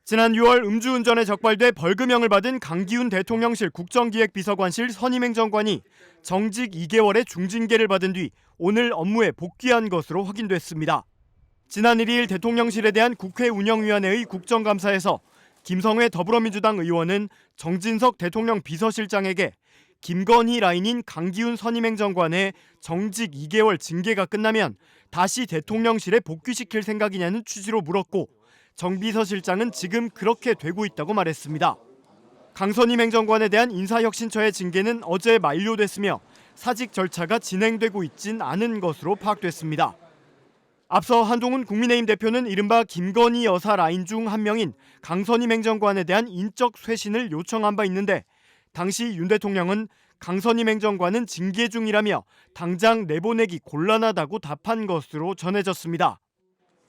지난 6월 음주운전에 적발돼 벌금형을 받은 강기훈 대통령실 국정기획비서관실 선임행정관이 정직 2개월의 중징계를 받은 뒤 오늘 업무에 복귀한 것으로 확인됐습니다. 지난 1일 대통령실에 대한 국회 운영위원회의 국정감사에서 김성회 더불어민주당 의원은 정진석 대통령 비서실장에게 김건희 라인인 강기훈 선임행정관의 정직 2개월 징계가 끝나면 다시 대통령실에 복귀시킬 생각이냐는 취지로 물었고 정 비서실장은 지금 그렇게 되고 있다고 말했습니다. 강선임 행정관에 대한 인사혁신처의 징계는 어제 만료됐으며 사직 절차가 진행되고 있진 않은 것으로 파악됐습니다. 앞서 한동훈 국민의힘 대표는 이른바 김건희 여사 라인 중 한 명인 강선임 행정관에 대한 인적 쇄신을 요청한 바 있는데 당시 윤 대통령은 강선임 행정관은 징계 중이라며 당장 내보내기 곤란하다고 답한 것으로 전해졌습니다.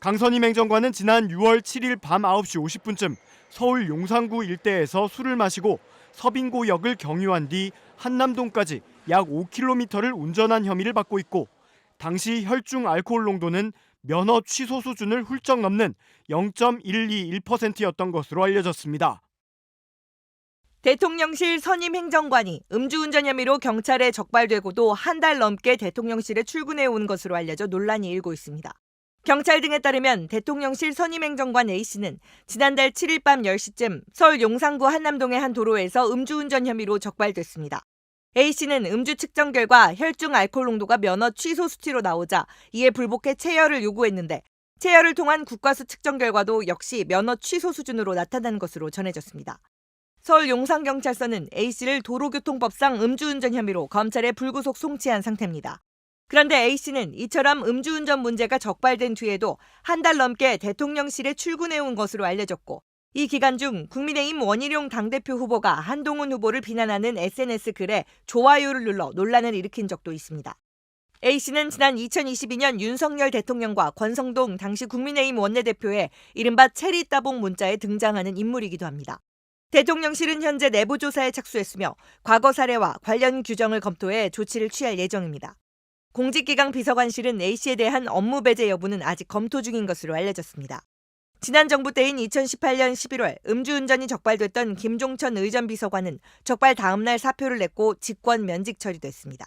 강선임 행정관은 지난 6월 7일 밤 9시 50분쯤 서울 용산구 일대에서 술을 마시고 서빙고역을 경유한 뒤 한남동까지 약 5km를 운전한 혐의를 받고 있고 당시 혈중 알코올 농도는 면허 취소 수준을 훌쩍 넘는 0.121%였던 것으로 알려졌습니다. 대통령실 선임 행정관이 음주운전 혐의로 경찰에 적발되고도 한 달 넘게 대통령실에 출근해 온 것으로 알려져 논란이 일고 있습니다. 경찰 등에 따르면 대통령실 선임행정관 A씨는 지난달 7일 밤 10시쯤 서울 용산구 한남동의 한 도로에서 음주운전 혐의로 적발됐습니다. A씨는 음주 측정 결과 혈중 알코올 농도가 면허 취소 수치로 나오자 이에 불복해 체열을 요구했는데 체열을 통한 국과수 측정 결과도 역시 면허 취소 수준으로 나타난 것으로 전해졌습니다. 서울 용산경찰서는 A씨를 도로교통법상 음주운전 혐의로 검찰에 불구속 송치한 상태입니다. 그런데 A씨는 이처럼 음주운전 문제가 적발된 뒤에도 한 달 넘게 대통령실에 출근해온 것으로 알려졌고 이 기간 중 국민의힘 원희룡 당대표 후보가 한동훈 후보를 비난하는 SNS 글에 좋아요를 눌러 논란을 일으킨 적도 있습니다. A씨는 지난 2022년 윤석열 대통령과 권성동 당시 국민의힘 원내대표의 이른바 체리 따봉 문자에 등장하는 인물이기도 합니다. 대통령실은 현재 내부 조사에 착수했으며 과거 사례와 관련 규정을 검토해 조치를 취할 예정입니다. 공직기강 비서관실은 A씨에 대한 업무 배제 여부는 아직 검토 중인 것으로 알려졌습니다. 지난 정부 때인 2018년 11월 음주운전이 적발됐던 김종천 의전 비서관은 적발 다음 날 사표를 냈고 직권 면직 처리됐습니다.